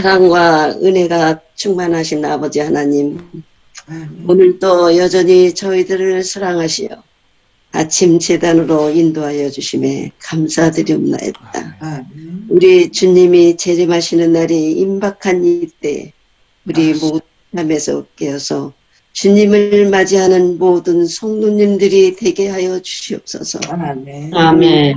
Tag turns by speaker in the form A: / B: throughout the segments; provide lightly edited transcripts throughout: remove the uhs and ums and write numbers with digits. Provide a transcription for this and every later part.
A: 사랑과 은혜가 충만하신 아버지 하나님, 오늘도 여전히 저희들을 사랑하시어 아침 제단으로 인도하여 주심에 감사드리옵나이다. 우리 주님이 재림하시는 날이 임박한 이때 우리 모두 잠에서 깨어서 주님을 맞이하는 모든 성도님들이 되게 하여 주시옵소서.
B: 아멘.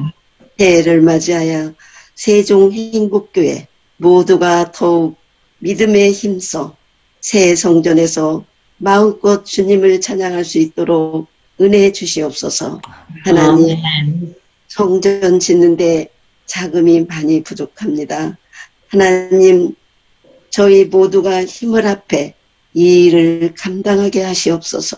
A: 새해를 맞이하여 세종행복교회 모두가 더욱 믿음에 힘써 새 성전에서 마음껏 주님을 찬양할 수 있도록 은혜 주시옵소서. 하나님,
B: 아멘.
A: 성전 짓는데 자금이 많이 부족합니다. 하나님, 저희 모두가 힘을 합해 이 일을 감당하게 하시옵소서.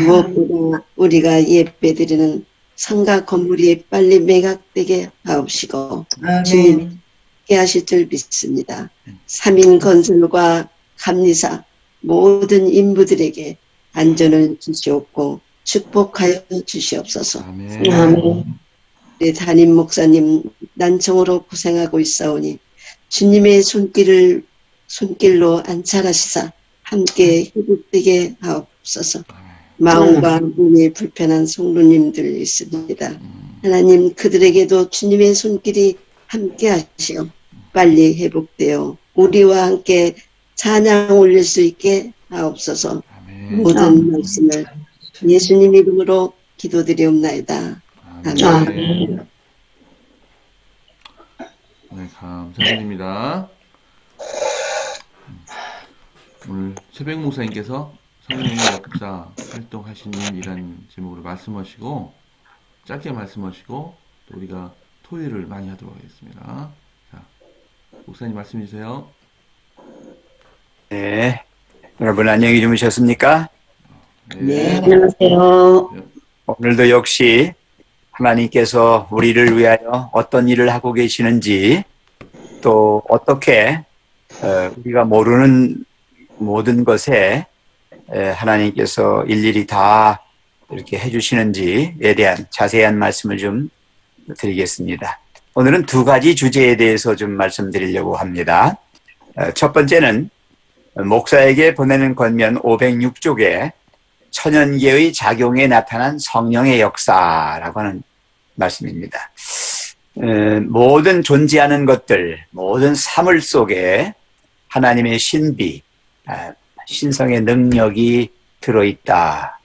A: 무엇보다 우리가 예배드리는 상가 건물이 빨리 매각되게 하옵시고 주님 함께 하실 줄 믿습니다. 삼인건설과 감리사 모든 인부들에게 안전을 주시옵고 축복하여 주시옵소서.
B: 아멘.
A: 우리 담임 목사님 난청으로 고생하고 있사오니 주님의 손길로 안찰하시사 함께 회복되게 하옵소서. 마음과 몸이 불편한 성도님들 있습니다. 하나님, 그들에게도 주님의 손길이 함께 하시어 빨리 회복되어 우리와 함께 찬양 올릴 수 있게 하옵소서. 모든 말씀을 예수님 이름으로 기도드리옵나이다. 아멘.
C: 네, 감사드립니다. 오늘 새벽 목사님께서 성령의 역사 활동하시는 이란 제목으로 말씀하시고 짧게 말씀하시고 또 우리가 토요일을 많이 하도록 하겠습니다. 자, 목사님 말씀 주세요.
D: 네, 여러분 안녕히 주무셨습니까?
A: 네.
B: 안녕하세요.
D: 오늘도 역시 하나님께서 우리를 위하여 어떤 일을 하고 계시는지 또 어떻게 우리가 모르는 모든 것에 하나님께서 일일이 다 이렇게 해주시는지에 대한 자세한 말씀을 좀 드리겠습니다. 오늘은 두 가지 주제에 대해서 좀 말씀드리려고 합니다. 첫 번째는 목사에게 보내는 권면 506쪽에 천연계의 작용에 나타난 성령의 역사라고 하는 말씀입니다. 모든 존재하는 것들, 모든 사물 속에 하나님의 신비, 신성의 능력이 들어있다.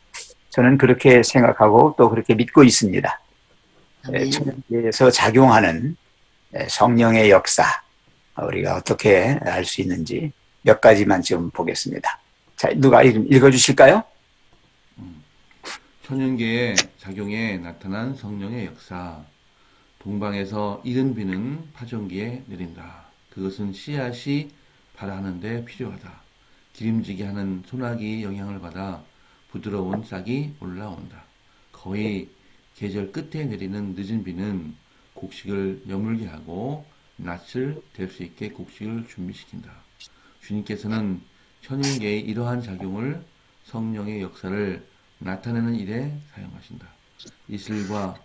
D: 저는 그렇게 생각하고 또 그렇게 믿고 있습니다. 천연계에서 작용하는 성령의 역사, 우리가 어떻게 알 수 있는지 몇 가지만 좀 보겠습니다. 자, 누가 읽어주실까요?
C: 천연계의 작용에 나타난 성령의 역사. 동방에서 이른 비는 파종기에 내린다. 그것은 씨앗이 발하는 데 필요하다. 기름지게 하는 소나기 영향을 받아 부드러운 싹이 올라온다. 거의 계절 끝에 내리는 늦은 비는 곡식을 여물게 하고 낯을 댈 수 있게 곡식을 준비시킨다. 주님께서는 천연계의 이러한 작용을 성령의 역사를 나타내는 일에 사용하신다. 이슬과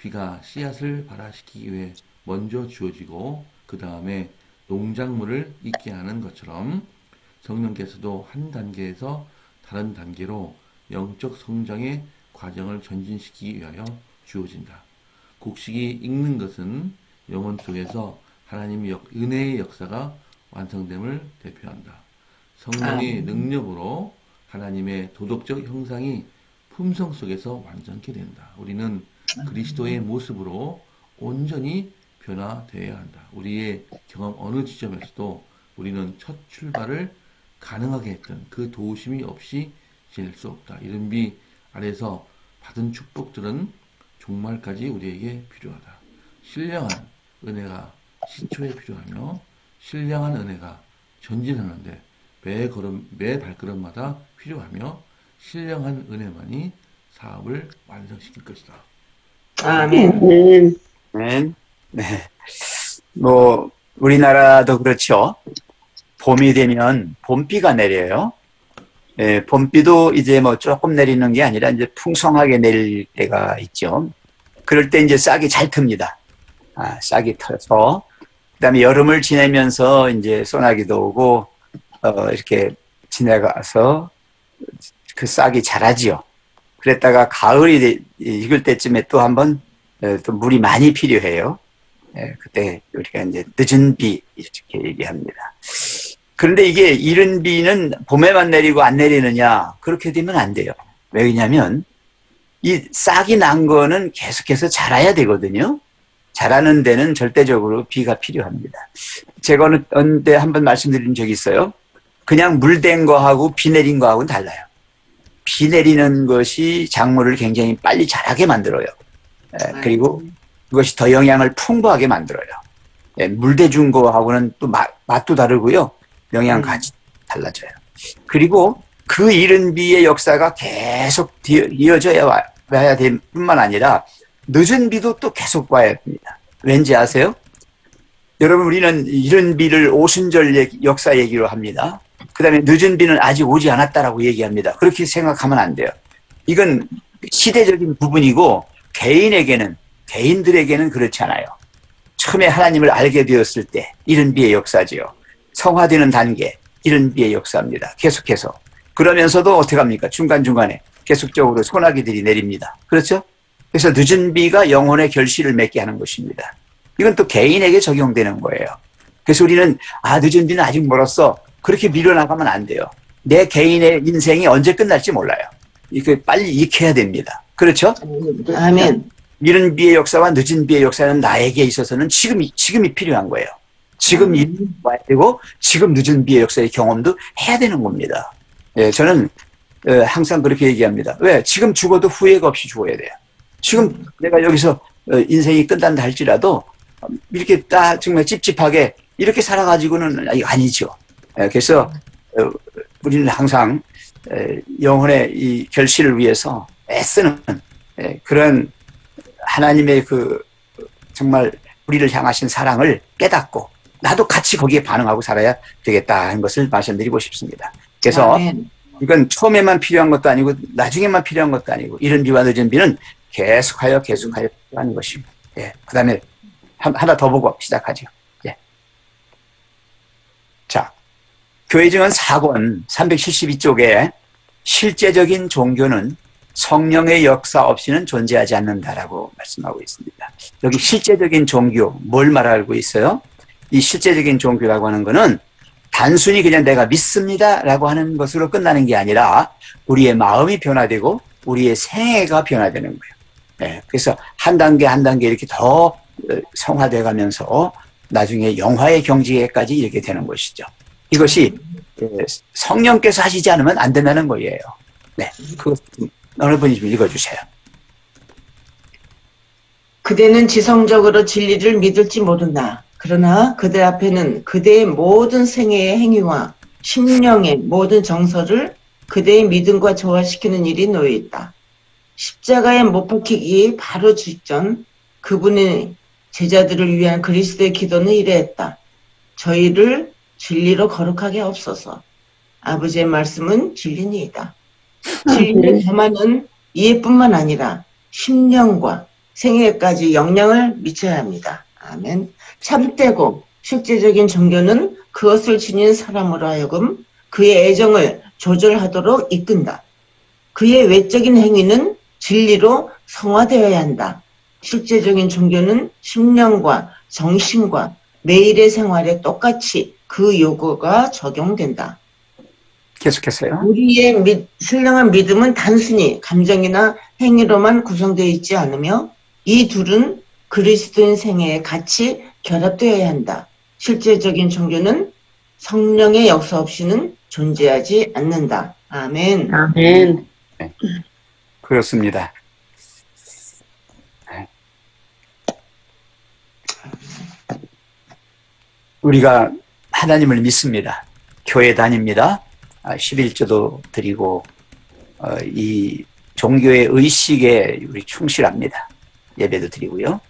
C: 비가 씨앗을 발화시키기 위해 먼저 주어지고 그 다음에 농작물을 익게 하는 것처럼 성령께서도 한 단계에서 다른 단계로 영적 성장의 과정을 전진시키기 위하여 주어진다. 곡식이 익는 것은 영혼 속에서 하나님의 은혜의 역사가 완성됨을 대표한다. 성령의 능력으로 하나님의 도덕적 형상이 품성 속에서 완전케 된다. 우리는 그리스도의 모습으로 온전히 변화되어야 한다. 우리의 경험 어느 지점에서도 우리는 첫 출발을 가능하게 했던 그 도우심이 없이 지낼 수 없다. 이른 비 아래서 받은 축복들은 종말까지 우리에게 필요하다. 신령한 은혜가 시초에 필요하며 신령한 은혜가 전진하는데 매 발걸음마다 필요하며 신령한 은혜만이 사업을 완성시킬 것이다.
B: 아멘.
D: 네. 뭐 우리나라도 그렇죠. 봄이 되면 봄비가 내려요. 봄비도 이제 뭐 조금 내리는 게 아니라 이제 풍성하게 내릴 때가 있죠. 그럴 때 이제 싹이 잘 틉니다. 싹이 터서 그다음에 여름을 지내면서 이제 소나기도 오고 이렇게 지나가서 그 싹이 자라지요. 그랬다가 가을이 익을 때쯤에 또 한번 또 물이 많이 필요해요. 그때 우리가 이제 늦은 비 이렇게 얘기합니다. 그런데 이게 이른 비는 봄에만 내리고 안 내리느냐? 그렇게 되면 안 돼요. 왜냐하면 이 싹이 난 거는 계속해서 자라야 되거든요. 자라는 데는 절대적으로 비가 필요합니다. 제가 어느 때 한번 말씀드린 적이 있어요. 그냥 물댄 거하고 비 내린 거하고는 달라요. 비 내리는 것이 작물을 굉장히 빨리 자라게 만들어요. 그리고 그것이 더 영양을 풍부하게 만들어요. 물대준 거하고는 또 맛도 다르고요. 영양가치 달라져요. 그리고 그 이른 비의 역사가 계속 이어져야 와야 될 뿐만 아니라 늦은 비도 또 계속 와야 됩니다. 왠지 아세요? 여러분, 우리는 이른 비를 오순절 역사 얘기로 합니다. 그 다음에 늦은 비는 아직 오지 않았다라고 얘기합니다. 그렇게 생각하면 안 돼요. 이건 시대적인 부분이고 개인들에게는 그렇지 않아요. 처음에 하나님을 알게 되었을 때 이른 비의 역사지요. 성화되는 단계, 이른 비의 역사입니다. 계속해서. 그러면서도 어떻게 합니까? 중간중간에 계속적으로 소나기들이 내립니다. 그렇죠? 그래서 늦은 비가 영혼의 결실을 맺게 하는 것입니다. 이건 또 개인에게 적용되는 거예요. 그래서 우리는 늦은 비는 아직 멀었어. 그렇게 밀어나가면 안 돼요. 내 개인의 인생이 언제 끝날지 몰라요. 이게 빨리 익혀야 됩니다. 그렇죠?
B: 아멘.
D: 이른 비의 역사와 늦은 비의 역사는 나에게 있어서는 지금이 필요한 거예요. 지금 와야 되고 지금 늦은 비의 역사의 경험도 해야 되는 겁니다. 저는 항상 그렇게 얘기합니다. 왜? 지금 죽어도 후회가 없이 죽어야 돼요. 지금 내가 여기서 인생이 끝난다 할지라도 이렇게 딱 정말 찝찝하게 이렇게 살아가지고는 아니죠. 그래서 우리는 항상 영혼의 이 결실을 위해서 애쓰는 그런 하나님의 그 정말 우리를 향하신 사랑을 깨닫고 나도 같이 거기에 반응하고 살아야 되겠다 하는 것을 말씀드리고 싶습니다. 그래서
B: 아멘.
D: 이건 처음에만 필요한 것도 아니고 나중에만 필요한 것도 아니고 이른 비와 늦은 비는 계속하여 필요한 것입니다. 그 다음에 하나 더 보고 시작하죠. 자, 교회증언 4권 372쪽에 실제적인 종교는 성령의 역사 없이는 존재하지 않는다라고 말씀하고 있습니다. 여기 실제적인 종교, 뭘 말하고 있어요? 이 실제적인 종교라고 하는 거는 단순히 그냥 내가 믿습니다라고 하는 것으로 끝나는 게 아니라 우리의 마음이 변화되고 우리의 생애가 변화되는 거예요. 그래서 한 단계 한 단계 이렇게 더 성화돼 가면서 나중에 영화의 경지에까지 이렇게 되는 것이죠. 이것이 성령께서 하시지 않으면 안 된다는 거예요. 그 어느 분이 좀 읽어주세요.
B: 그대는 지성적으로 진리를 믿을지 모른다. 그러나 그대 앞에는 그대의 모든 생애의 행위와 심령의 모든 정서를 그대의 믿음과 조화시키는 일이 놓여 있다. 십자가에 못 박히기 바로 직전 그분의 제자들을 위한 그리스도의 기도는 이래했다. 저희를 진리로 거룩하게 하옵소서. 아버지의 말씀은 진리니이다. 진리를 겸하는 이해뿐만 아니라 심령과 생애까지 영향을 미쳐야 합니다. 아멘. 참되고 실제적인 종교는 그것을 지닌 사람으로 하여금 그의 애정을 조절하도록 이끈다. 그의 외적인 행위는 진리로 성화되어야 한다. 실제적인 종교는 심령과 정신과 매일의 생활에 똑같이 그 요구가 적용된다.
D: 계속해서요.
B: 우리의 신령한 믿음은 단순히 감정이나 행위로만 구성되어 있지 않으며 이 둘은 그리스도인 생애에 같이 결합되어야 한다. 실제적인 종교는 성령의 역사 없이는 존재하지 않는다. 아멘.
A: 아멘.
D: 그렇습니다. 우리가 하나님을 믿습니다. 교회 다닙니다. 11조도 드리고 이 종교의 의식에 우리 충실합니다. 예배도 드리고요.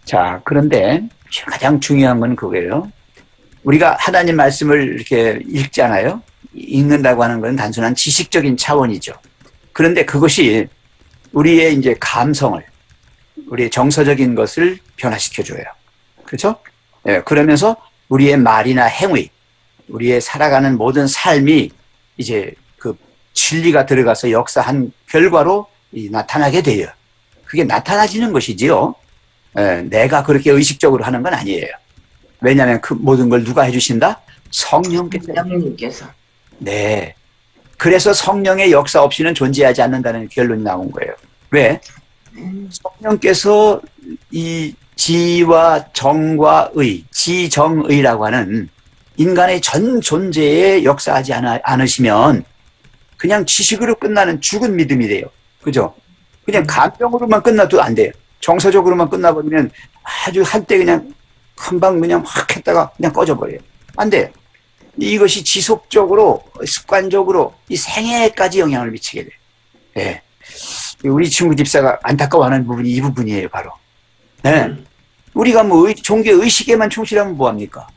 D: 자, 그런데 가장 중요한 건 그거예요. 우리가 하나님 말씀을 이렇게 읽잖아요. 읽는다고 하는 건 단순한 지식적인 차원이죠. 그런데 그것이 우리의 이제 감성을, 우리의 정서적인 것을 변화시켜줘요. 그렇죠? 예, 그러면서 우리의 말이나 행위, 우리의 살아가는 모든 삶이 이제 그 진리가 들어가서 역사한 결과로 나타나게 돼요. 그게 나타나지는 것이지요. 예, 내가 그렇게 의식적으로 하는 건 아니에요. 왜냐하면 그 모든 걸 누가 해주신다? 성령께서.
B: 성령님께서.
D: 네. 그래서 성령의 역사 없이는 존재하지 않는다는 결론이 나온 거예요. 왜? 성령께서 이 지와 정과 의, 지정의라고 하는 인간의 전 존재에 역사하지 않으시면 그냥 지식으로 끝나는 죽은 믿음이 돼요. 그죠? 그냥 감정으로만 끝나도 안 돼요. 정서적으로만 끝나버리면 아주 한때 그냥 금방 그냥 확 했다가 그냥 꺼져버려요. 안 돼요. 이것이 지속적으로 습관적으로 이 생애까지 영향을 미치게 돼요. 예. 우리 친구 집사가 안타까워하는 부분이 이 부분이에요, 바로. 네. 우리가 뭐 종교 의식에만 충실하면 뭐합니까?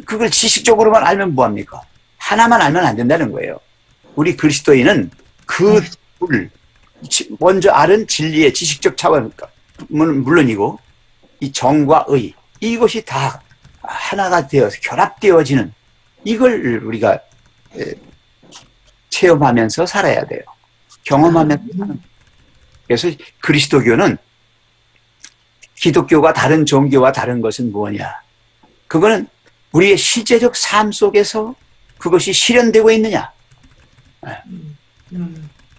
D: 그걸 지식적으로만 알면 뭐합니까? 하나만 알면 안 된다는 거예요. 우리 그리스도인은 그 둘, 먼저 알은 진리의 지식적 차원은 물론이고 이 정과 의, 이것이 다 하나가 되어서 결합되어지는 이걸 우리가 체험하면서 살아야 돼요. 경험하면서 사는. 그래서 그리스도교는 기독교가 다른 종교와 다른 것은 뭐냐? 그거는 우리의 실제적 삶 속에서 그것이 실현되고 있느냐?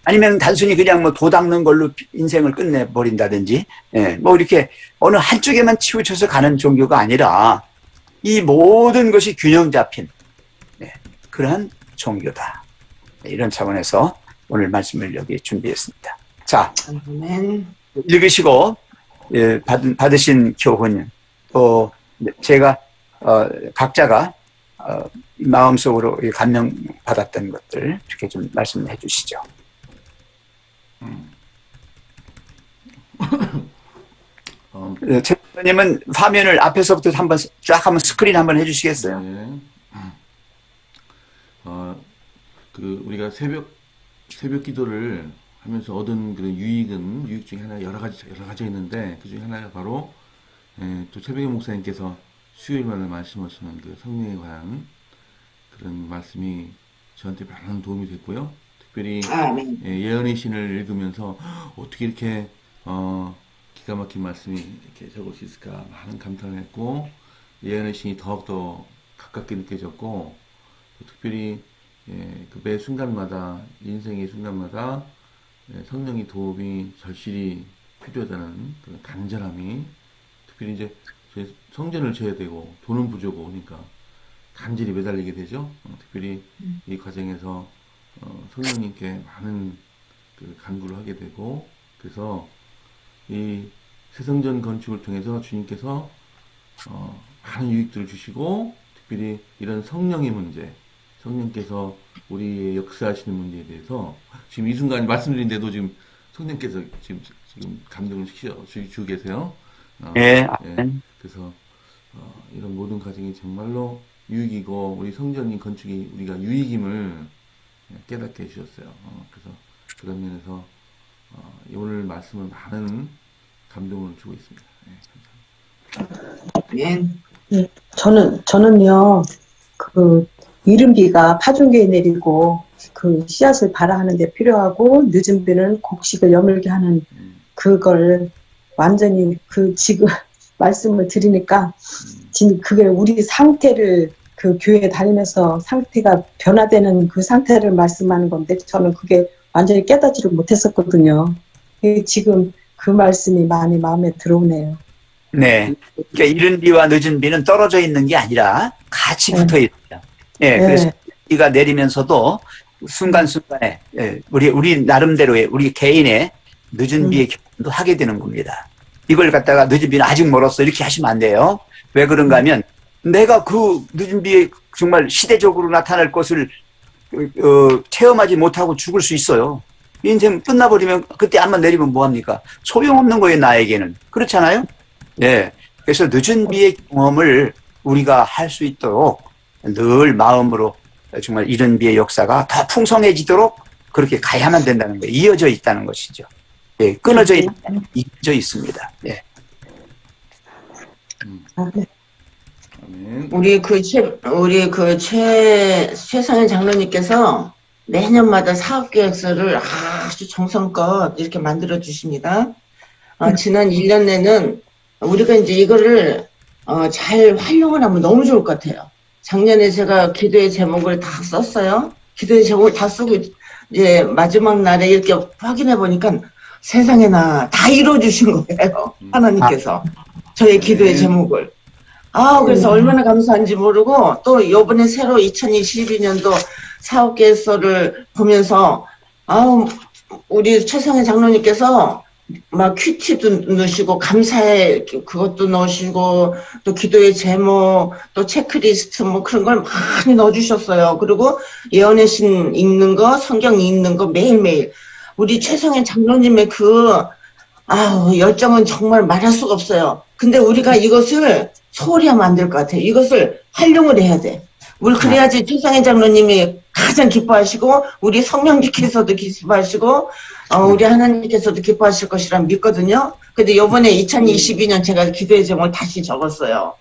D: 아니면 단순히 그냥 뭐 도 닦는 걸로 인생을 끝내버린다든지, 뭐 이렇게 어느 한쪽에만 치우쳐서 가는 종교가 아니라 이 모든 것이 균형 잡힌 그러한 종교다. 이런 차원에서 오늘 말씀을 여기 준비했습니다. 자,
B: 아멘.
D: 읽으시고 받으신 교훈, 또 제가 각자가 마음속으로 감명 받았던 것들 이렇게 좀 말씀해 주시죠. 최님은 화면을 앞에서부터 한번 쫙 한번 스크린 한번 해주시겠어요?
C: 네. 우리가 새벽 기도를 하면서 얻은 그런 유익 중에 하나 여러 가지 있는데 그 중에 하나가 바로 또 최백의 목사님께서 수요일마다 말씀하시는 그 성령에 관한 그런 말씀이 저한테 많은 도움이 됐고요. 특별히 예언의 신을 읽으면서 어떻게 이렇게 기가 막힌 말씀이 이렇게 적을 수 있을까 많은 감탄을 했고 예언의 신이 더욱더 가깝게 느껴졌고 특별히 그 매 순간마다 인생의 순간마다 성령의 도움이 절실히 필요하다는 그런 간절함이 특별히 이제 성전을 지어야 되고 돈은 부족하고 오니까 간절히 매달리게 되죠. 특별히 이 과정에서 성령님께 많은 그 간구를 하게 되고 그래서 이 새성전 건축을 통해서 주님께서 많은 유익들을 주시고 특별히 이런 성령의 문제 성령께서 우리의 역사하시는 문제에 대해서 지금 이 순간 말씀드린데도 지금 성령께서 지금 감동을 주고 계세요.
D: 네.
C: 그래서 이런 모든 과정이 정말로 유익이고 우리 성전인 건축이 우리가 유익임을 깨닫게 해주셨어요. 그래서 그런 면에서 오늘 말씀은 많은 감동을 주고 있습니다.
B: 아멘.
E: 네, 저는요, 이른 비가 파종기에 내리고, 씨앗을 발화하는 데 필요하고, 늦은 비는 곡식을 여물게 하는 그걸 완전히 지금 말씀을 드리니까, 지금 그게 우리 상태를 교회 다니면서 상태가 변화되는 그 상태를 말씀하는 건데, 저는 그게 완전히 깨닫지를 못했었거든요. 지금 그 말씀이 많이 마음에 들어오네요.
D: 네. 그러니까 이른 비와 늦은 비는 떨어져 있는 게 아니라 같이 붙어 있어요. 그래서 비가 내리면서도 순간순간에 우리 나름대로의 우리 개인의 늦은 비의 경험도 하게 되는 겁니다. 이걸 갖다가 늦은 비는 아직 멀었어 이렇게 하시면 안 돼요. 왜 그런가 하면 내가 그 늦은 비에 정말 시대적으로 나타날 것을 체험하지 못하고 죽을 수 있어요. 인생 끝나버리면 그때 안만 내리면 뭐합니까? 소용없는 거예요, 나에게는. 그렇잖아요? 예. 그래서 늦은 비의 경험을 우리가 할 수 있도록 늘 마음으로 정말 이른 비의 역사가 더 풍성해지도록 그렇게 가야만 된다는 거예요. 이어져 있다는 것이죠. 예. 이어져 있습니다. 예.
C: 아멘.
B: 최상현 장로님께서 매년마다 사업계획서를 아주 정성껏 이렇게 만들어 주십니다. 지난 1년 내는 우리가 이제 이거를 잘 활용을 하면 너무 좋을 것 같아요. 작년에 제가 기도의 제목을 다 썼어요. 기도의 제목을 다 쓰고 이제 마지막 날에 이렇게 확인해 보니까 세상에나 다 이루어 주신 거예요. 하나님께서 저의 기도의 제목을. 그래서 얼마나 감사한지 모르고 또 이번에 새로 2022년도 사업계획서를 보면서 우리 최상현 장로님께서 막 큐티도 넣으시고 감사의 그것도 넣으시고 또 기도의 제목 또 체크리스트 뭐 그런 걸 많이 넣어주셨어요. 그리고 예언의 신 읽는 거 성경 읽는 거 매일매일 우리 최상현 장로님의 열정은 정말 말할 수가 없어요. 근데 우리가 이것을 소홀히 하면 안 될 것 같아요. 이것을 활용을 해야 돼. 우리 그래야지 최상현 장로님이 가장 기뻐하시고 우리 성령님께서도 기뻐하시고 우리 하나님께서도 기뻐하실 것이라 믿거든요. 근데 이번에 2022년 제가 기도의 제목을 다시 적었어요.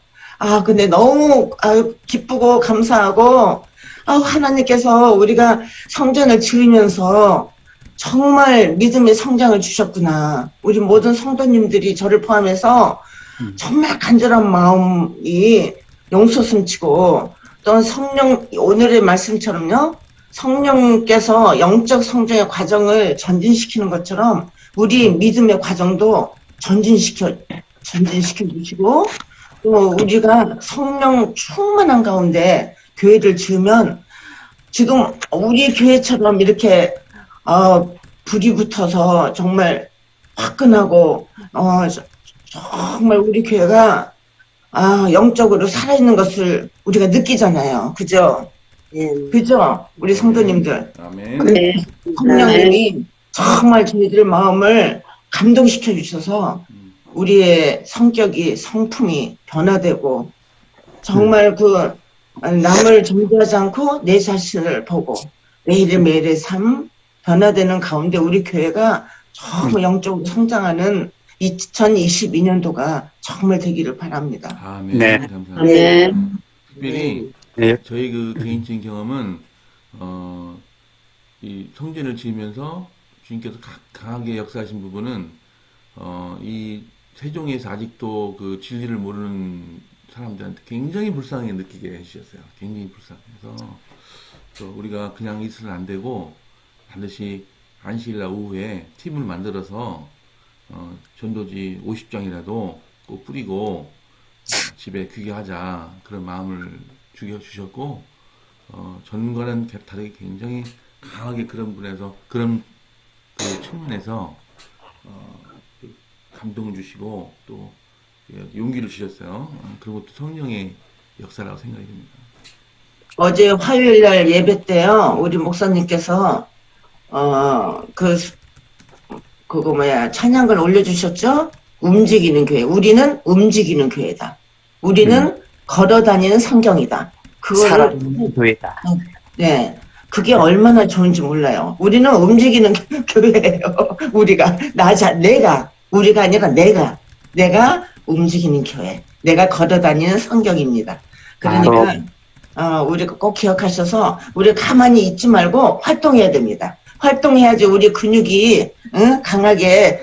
B: 근데 너무 기쁘고 감사하고 하나님께서 우리가 성전을 지으면서 정말 믿음의 성장을 주셨구나. 우리 모든 성도님들이 저를 포함해서 정말 간절한 마음이 용솟음치고 또 성령 오늘의 말씀처럼요. 성령께서 영적 성장의 과정을 전진시키는 것처럼 우리 믿음의 과정도 전진시켜 주시고 또 우리가 성령 충만한 가운데 교회를 지으면 지금 우리 교회처럼 이렇게 불이 붙어서 정말 화끈하고 정말 우리 교회가 영적으로 살아있는 것을 우리가 느끼잖아요. 그죠? 그죠? 우리 성도님들.
C: 아멘.
A: 네.
B: 성령님이 정말 저희들 마음을 감동시켜 주셔서 우리의 성격이 성품이 변화되고 정말 남을 정죄하지 않고 내 자신을 보고 매일매일의 삶 변화되는 가운데 우리 교회가 정말 영적으로 성장하는 2022년도가 정말 되기를 바랍니다.
C: 아멘.
D: 네.
C: 감사합니다.
A: 네.
C: 특별히
D: 네.
C: 저희 개인적인 경험은 이 성전을 지으면서 주님께서 강하게 역사하신 부분은 이 세종에서 아직도 그 진리를 모르는 사람들한테 굉장히 불쌍하게 느끼게 해주셨어요. 굉장히 불쌍해서 또 우리가 그냥 있으면 안 되고 반드시 안식일날 오후에 팀을 만들어서 전도지 50장이라도 꼭 뿌리고 집에 귀개하자 그런 마음을 주셨고 전과는 다르게 굉장히 강하게 그런 분에서 그런 그 측면에서 감동을 주시고 또 용기를 주셨어요. 그리고 또 성령의 역사라고 생각이 듭니다.
B: 어제 화요일날 예배 때요, 우리 목사님께서 찬양을 올려주셨죠? 움직이는 교회. 우리는 움직이는 교회다. 우리는 걸어다니는 성경이다. 그거를
D: 살아있는 교회다.
B: 네. 그게 얼마나 좋은지 몰라요. 우리는 움직이는 교회예요. 우리가 우리가 아니라 내가 움직이는 교회. 내가 걸어다니는 성경입니다. 그러니까 우리가 꼭 기억하셔서 우리 가만히 있지 말고 활동해야 됩니다. 활동해야지 우리 근육이 강하게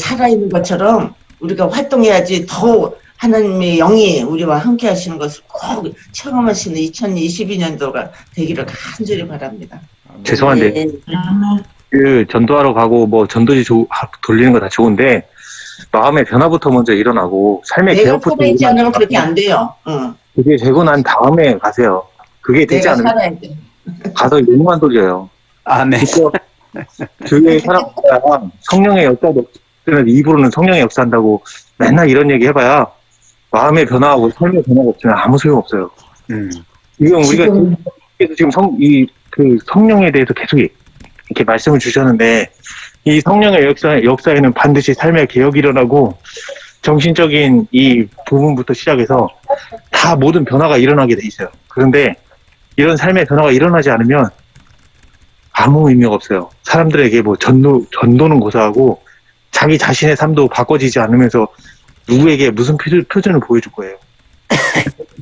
B: 살아있는 것처럼 우리가 활동해야지 더 하나님의 영이 우리와 함께 하시는 것을 꼭 체험하시는 2022년도가 되기를 간절히 바랍니다.
F: 죄송한데
A: 네.
F: 그 전도하러 가고 뭐 전도지 돌리는 거 다 좋은데 마음의 변화부터 먼저 일어나고 삶의
B: 내가
F: 개혁부터
B: 살아있지 않으면 그렇게 안 돼요.
F: 그게 되고 난 다음에 가세요. 그게 되지
B: 내가
F: 않으면
B: 살아야 돼.
F: 가서 욕만 돌려요.
D: 아멘.
F: 교회의 사람들랑 성령의 역사도 없으면 입으로는 성령의 역사한다고 맨날 이런 얘기 해봐야 마음의 변화하고 삶의 변화가 없으면 아무 소용 없어요. 지금 우리가 지금 성령에 대해서 계속 이렇게 말씀을 주셨는데 이 성령의 역사에는 반드시 삶의 개혁이 일어나고 정신적인 이 부분부터 시작해서 다 모든 변화가 일어나게 돼 있어요. 그런데 이런 삶의 변화가 일어나지 않으면 아무 의미가 없어요. 사람들에게 뭐 전도는 고사하고 자기 자신의 삶도 바꿔지지 않으면서 누구에게 무슨 표준을 보여줄 거예요.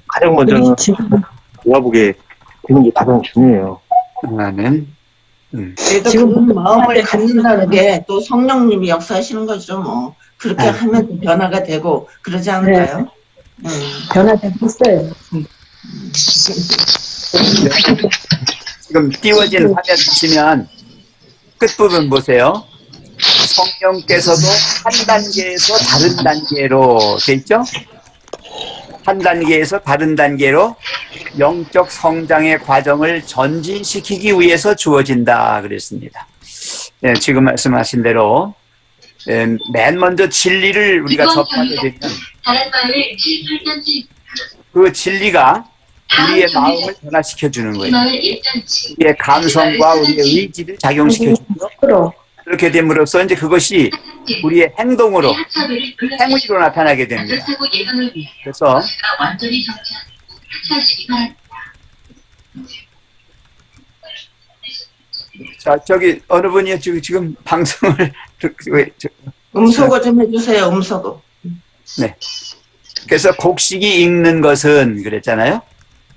F: 가장 먼저는
E: 지금
F: 돌아보게 되는 게 가장 중요해요.
D: 아멘.
B: 그래도
E: 지금
B: 그 마음을 갖는다는 게 또 성령님이 역사하시는 거죠, 뭐. 그렇게
D: 네.
B: 하면 또 변화가 되고, 그러지 않을까요?
E: 변화되고 있어요.
D: 지금 띄워진 화면 보시면 끝부분 보세요. 성령께서도 한 단계에서 다른 단계로 돼 있죠? 한 단계에서 다른 단계로 영적 성장의 과정을 전진시키기 위해서 주어진다 그랬습니다. 네, 지금 말씀하신 대로 맨 먼저 진리를 우리가 접하게 되면 그 진리가 우리의 마음을 변화시켜 주는 거예요. 우리의 감성과 우리의 의지를 작용시켜 주고 그렇게 됨으로써 이제 그것이 우리의 행동으로 행위로 나타나게 됩니다. 그래서 자 저기 어느 분이 지금 방송을
B: 음소거 좀 해주세요, 음소거.
D: 네. 그래서 곡식이 익는 것은 그랬잖아요.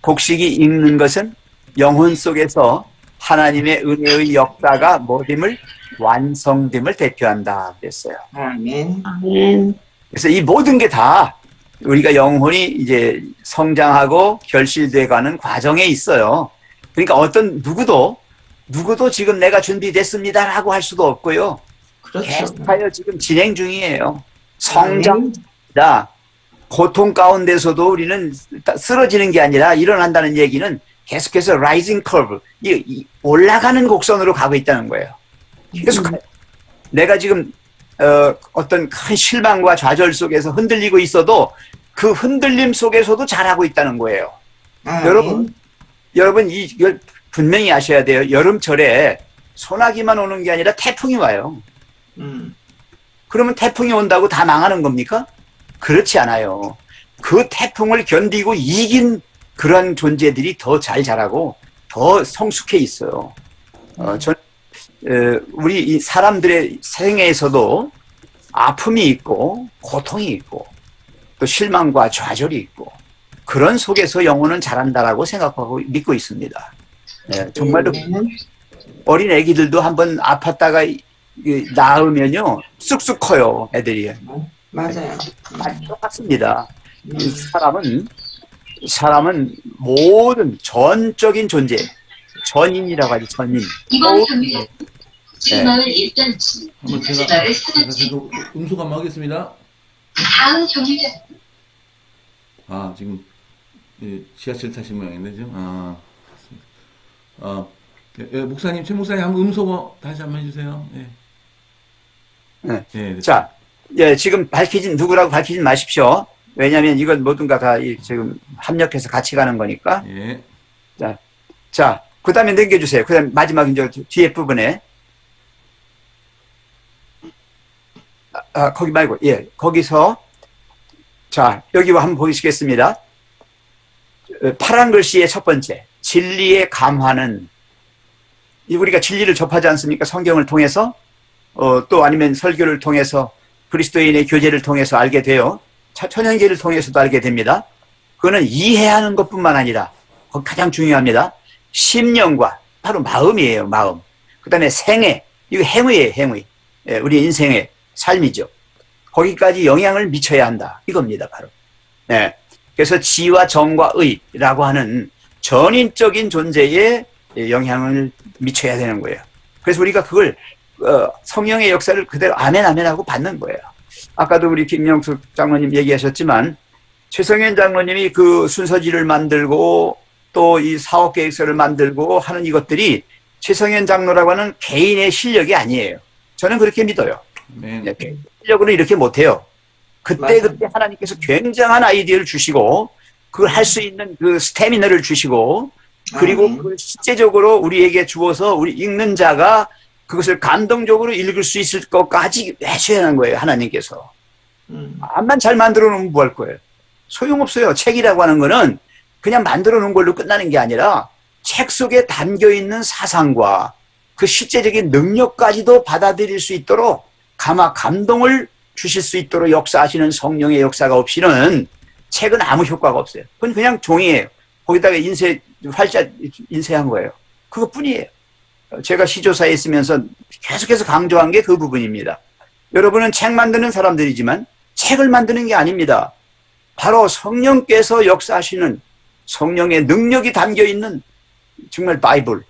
D: 곡식이 익는 것은 영혼 속에서 하나님의 은혜의 역사가 뭐됨을 완성됨을 대표한다 그랬어요.
B: 아멘.
A: 아멘.
D: 그래서 이 모든 게 다 우리가 영혼이 이제 성장하고 결실돼 가는 과정에 있어요. 그러니까 어떤 누구도 지금 내가 준비됐습니다라고 할 수도 없고요.
B: 그렇죠.
D: 계속하여 지금 진행 중이에요. 성장이다. 고통 가운데서도 우리는 쓰러지는 게 아니라 일어난다는 얘기는 계속해서 라이징 커브, 올라가는 곡선으로 가고 있다는 거예요. 계속 내가 지금 어떤 큰 실망과 좌절 속에서 흔들리고 있어도 그 흔들림 속에서도 잘하고 있다는 거예요. 여러분 이걸 분명히 아셔야 돼요. 여름철에 소나기만 오는 게 아니라 태풍이 와요. 그러면 태풍이 온다고 다 망하는 겁니까? 그렇지 않아요. 그 태풍을 견디고 이긴 그런 존재들이 더 잘 자라고 더 성숙해 있어요. 우리 이 사람들의 생애에서도 아픔이 있고 고통이 있고 또 실망과 좌절이 있고 그런 속에서 영혼은 자란다라고 생각하고 믿고 있습니다. 네, 정말로 어린 애기들도 한번 아팠다가 나으면요 쑥쑥 커요 애들이.
B: 맞아요.
D: 똑같습니다. 사람은 모든 전적인 존재, 전인이라고 하죠, 전인.
G: 이번 경기는 지금은
D: 네.
G: 일단
C: 한번
G: 제가
C: 계속 음소거 한번 하겠습니다.
G: 다음 경기는
C: 지금 지하철 타신 모양인데 지금 그렇습니다. 목사님, 최 목사님 한번 음소거 다시 한번 해주세요.
D: 네.
C: 네.
D: 자, 지금 누구라고 밝히진 마십시오. 왜냐하면 이건 모든가 다 지금 합력해서 같이 가는 거니까.
C: 예.
D: 자, 그 다음에 넘겨주세요. 그 다음에 마지막 이제 뒤에 부분에. 거기 말고, 거기서. 자, 여기 한번 보시겠습니다. 파란 글씨의 첫 번째. 진리의 감화는, 우리가 진리를 접하지 않습니까? 성경을 통해서, 또 아니면 설교를 통해서, 그리스도인의 교제를 통해서 알게 돼요. 천연계를 통해서도 알게 됩니다. 그거는 이해하는 것뿐만 아니라, 가장 중요합니다. 심령과, 바로 마음이에요, 마음. 그 다음에 생애, 이거 행위예요, 행위. 우리 인생의 삶이죠. 거기까지 영향을 미쳐야 한다. 이겁니다, 바로. 네. 그래서 지와 정과 의라고 하는 전인적인 존재에 영향을 미쳐야 되는 거예요. 그래서 우리가 그걸 성령의 역사를 그대로 아멘 하고 받는 거예요. 아까도 우리 김영숙 장로님 얘기하셨지만 최성현 장로님이 그 순서지를 만들고 또 이 사업계획서를 만들고 하는 이것들이 최성현 장로라고 하는 개인의 실력이 아니에요. 저는 그렇게 믿어요.
C: 네.
D: 실력으로 이렇게 못해요. 그때 하나님께서 굉장한 아이디어를 주시고 그걸 할 수 있는 그 스태미너를 주시고 그리고 그걸 실제적으로 우리에게 주어서 우리 읽는 자가 그것을 감동적으로 읽을 수 있을 것까지 하셔야 하는 거예요. 하나님께서. 암만 잘 만들어 놓으면 뭐 할 거예요? 소용없어요. 책이라고 하는 거는 그냥 만들어 놓은 걸로 끝나는 게 아니라 책 속에 담겨 있는 사상과 그 실제적인 능력까지도 받아들일 수 있도록 감동을 주실 수 있도록 역사하시는 성령의 역사가 없이는 책은 아무 효과가 없어요. 그건 그냥 종이에요. 거기다가 활자 인쇄한 거예요. 그것뿐이에요. 제가 시조사에 있으면서 계속해서 강조한 게 그 부분입니다. 여러분은 책 만드는 사람들이지만 책을 만드는 게 아닙니다. 바로 성령께서 역사하시는 성령의 능력이 담겨있는 정말 바이블,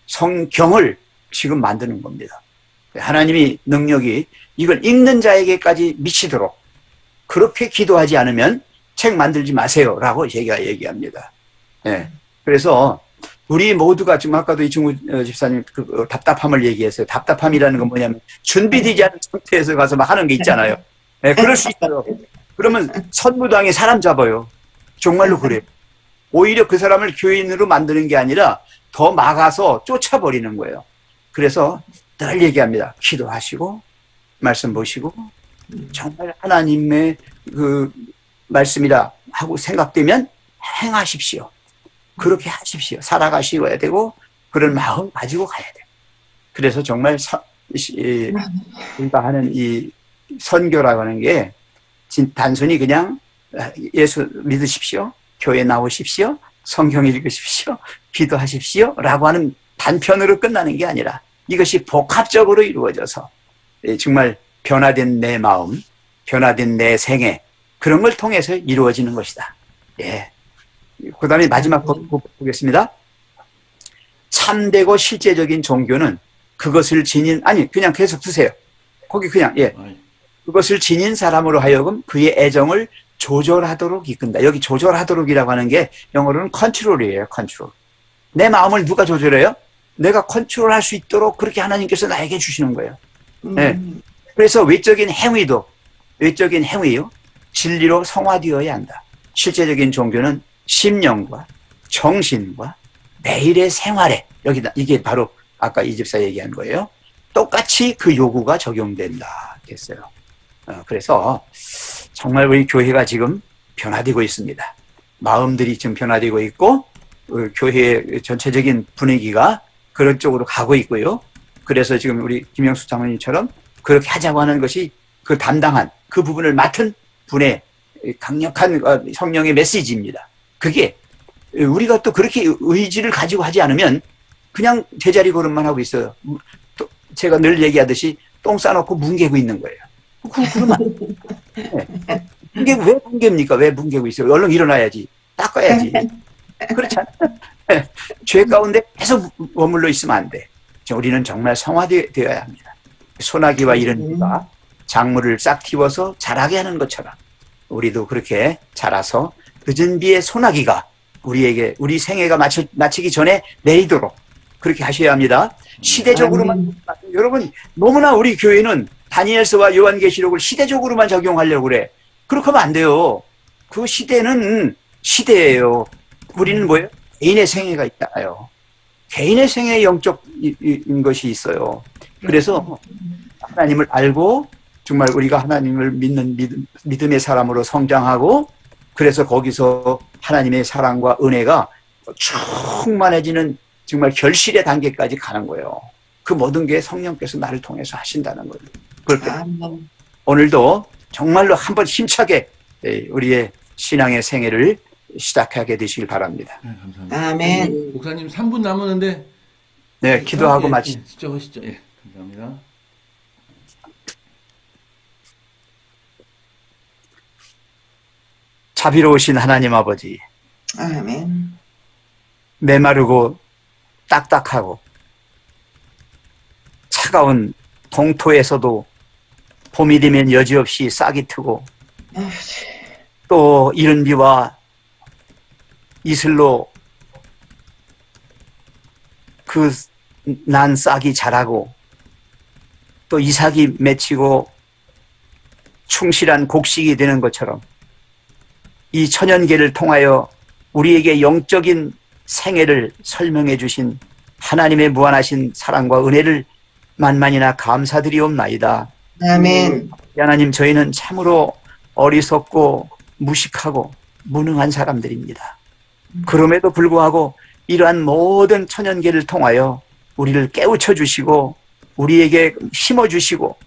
D: 성경을 지금 만드는 겁니다. 하나님이 능력이 이걸 읽는 자에게까지 미치도록 그렇게 기도하지 않으면 책 만들지 마세요 라고 제가 얘기합니다. 예. 그래서 우리 모두가 지금 아까도 이충구 집사님 그 답답함을 얘기했어요. 답답함이라는 건 뭐냐면 준비되지 않은 상태에서 가서 막 하는 게 있잖아요. 예, 그럴 수 있어요. 그러면 선무당이 사람 잡아요. 정말로 그래요. 오히려 그 사람을 교인으로 만드는 게 아니라 더 막아서 쫓아버리는 거예요. 그래서 늘 얘기합니다. 기도하시고 말씀 보시고 정말 하나님의 그 말씀이라 하고 생각되면 행하십시오. 그렇게 하십시오. 살아가셔야 되고 그런 마음 가지고 가야 돼요. 그래서 정말 우리가 하는 이 선교라고 하는 게 단순히 그냥 예수 믿으십시오. 교회 나오십시오. 성경 읽으십시오. 기도하십시오. 라고 하는 단편으로 끝나는 게 아니라 이것이 복합적으로 이루어져서 정말 변화된 내 마음, 변화된 내 생애 그런 걸 통해서 이루어지는 것이다. 예. 그 다음에 마지막 보겠습니다. 참되고 실제적인 종교는 그것을 지닌, 그냥 계속 드세요. 거기 그냥, 예. 그것을 지닌 사람으로 하여금 그의 애정을 조절하도록 이끈다. 여기 조절하도록이라고 하는 게 영어로는 컨트롤이에요, 컨트롤. 내 마음을 누가 조절해요? 내가 컨트롤할 수 있도록 그렇게 하나님께서 나에게 주시는 거예요. 네. 그래서 외적인 행위요. 진리로 성화되어야 한다. 실제적인 종교는 심령과 정신과 매일의 생활에 여기다 이게 바로 아까 이 집사 얘기한 거예요. 똑같이 그 요구가 적용된다 했어요. 그래서 정말 우리 교회가 지금 변화되고 있습니다. 마음들이 지금 변화되고 있고 교회의 전체적인 분위기가 그런 쪽으로 가고 있고요. 그래서 지금 우리 김영수 장로님처럼 그렇게 하자고 하는 것이 그 담당한 그 부분을 맡은 분의 강력한 성령의 메시지입니다. 그게 우리가 또 그렇게 의지를 가지고 하지 않으면 그냥 제자리 걸음만 하고 있어요. 또 제가 늘 얘기하듯이 똥 싸놓고 뭉개고 있는 거예요. 그러면 네. 왜 뭉개입니까? 왜 뭉개고 있어요? 얼른 일어나야지. 닦아야지. 그렇잖아요. 네. 죄 가운데 계속 머물러 있으면 안 돼. 우리는 정말 성화되어야 합니다. 소나기와 이런 비가 작물을 싹 틔워서 자라게 하는 것처럼 우리도 그렇게 자라서 늦은 비의 소나기가 우리에게 우리 생애가 마치기 전에 내리도록 그렇게 하셔야 합니다. 시대적으로만 여러분 너무나 우리 교회는 다니엘서와 요한계시록을 시대적으로만 적용하려고 그래. 그렇게 하면 안 돼요. 그 시대는 시대예요. 우리는 뭐예요? 개인의 생애가 있잖아요. 개인의 생애의 영적인 것이 있어요. 그래서 하나님을 알고 정말 우리가 하나님을 믿는 믿음의 사람으로 성장하고 그래서 거기서 하나님의 사랑과 은혜가 충만해지는 정말 결실의 단계까지 가는 거예요. 그 모든 게 성령께서 나를 통해서 하신다는 거예요. 그렇게 오늘도 정말로 한번 힘차게 우리의 신앙의 생애를 시작하게 되시길 바랍니다.
C: 네, 감사합니다.
B: 아멘.
C: 목사님 3분 남았는데
D: 네, 기도하고 마치.
C: 시죠. 예, 감사합니다.
D: 자비로우신 하나님 아버지,
B: 아멘.
D: 메마르고 딱딱하고 차가운 동토에서도 봄이 되면 여지없이 싹이 트고 또 이른 비와 이슬로 그 난 싹이 자라고 또 이삭이 맺히고 충실한 곡식이 되는 것처럼 이 천연계를 통하여 우리에게 영적인 생애를 설명해 주신 하나님의 무한하신 사랑과 은혜를 만만이나 감사드리옵나이다.
B: 아멘.
D: 하나님, 저희는 참으로 어리석고 무식하고 무능한 사람들입니다. 그럼에도 불구하고 이러한 모든 천연계를 통하여 우리를 깨우쳐 주시고 우리에게 심어 주시고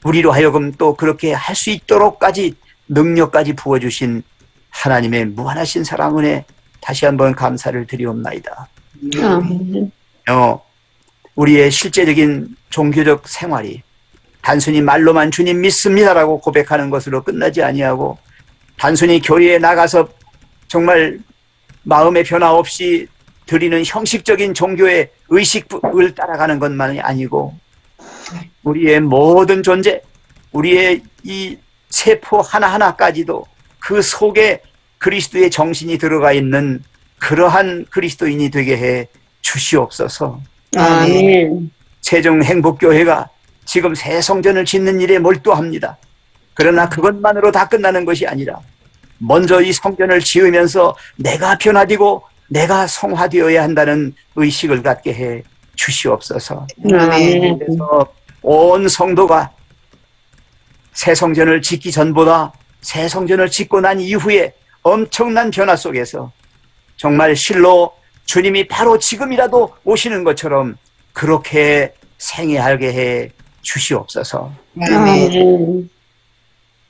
D: 우리로 하여금 또 그렇게 할 수 있도록까지 능력까지 부어주신 하나님의 무한하신 사랑 은혜 다시 한번 감사를 드리옵나이다.
E: 아멘.
D: 우리의 실제적인 종교적 생활이 단순히 말로만 주님 믿습니다라고 고백하는 것으로 끝나지 아니하고 단순히 교회에 나가서 정말 마음의 변화 없이 드리는 형식적인 종교의 의식을 따라가는 것만이 아니고 우리의 모든 존재, 우리의 이 세포 하나하나까지도 그 속에 그리스도의 정신이 들어가 있는 그러한 그리스도인이 되게 해 주시옵소서.
E: 아멘.
D: 세종행복교회가 지금 새 성전을 짓는 일에 몰두합니다. 그러나 그것만으로 다 끝나는 것이 아니라 먼저 이 성전을 지으면서 내가 변화되고 내가 성화되어야 한다는 의식을 갖게 해 주시옵소서.
E: 아멘.
D: 그래서 온 성도가 새 성전을 짓기 전보다 새 성전을 짓고 난 이후에 엄청난 변화 속에서 정말 실로 주님이 바로 지금이라도 오시는 것처럼 그렇게 생애하게 해 주시옵소서.
E: 아멘.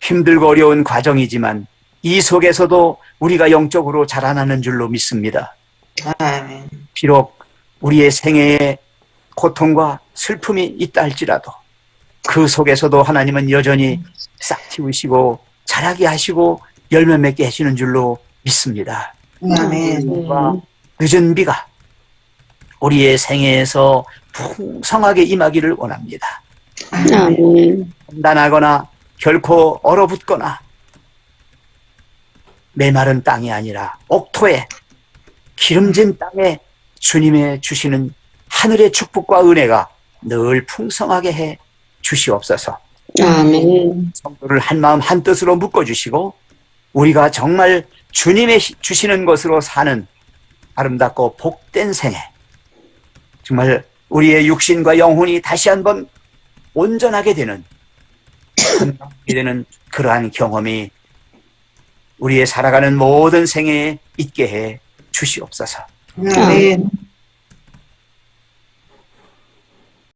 D: 힘들고 어려운 과정이지만 이 속에서도 우리가 영적으로 자라나는 줄로 믿습니다.
B: 아멘.
D: 비록 우리의 생애에 고통과 슬픔이 있다 할지라도 그 속에서도 하나님은 여전히 싹 틔우시고 자라게 하시고 열매 맺게 하시는 줄로 믿습니다.
B: 아멘.
D: 늦은 비가 우리의 생애에서 풍성하게 임하기를 원합니다.
E: 아멘.
D: 단단하거나 결코 얼어붙거나 메마른 땅이 아니라 옥토에 기름진 땅에 주님의 주시는 하늘의 축복과 은혜가 늘 풍성하게 해 주시옵소서.
E: 아멘.
D: 성도를 한마음 한뜻으로 묶어주시고 우리가 정말 주님의 주시는 것으로 사는 아름답고 복된 생애, 정말 우리의 육신과 영혼이 다시 한번 온전하게 되는 건강하게 되는 그러한 경험이 우리의 살아가는 모든 생애에 있게 해 주시옵소서.
B: 아멘.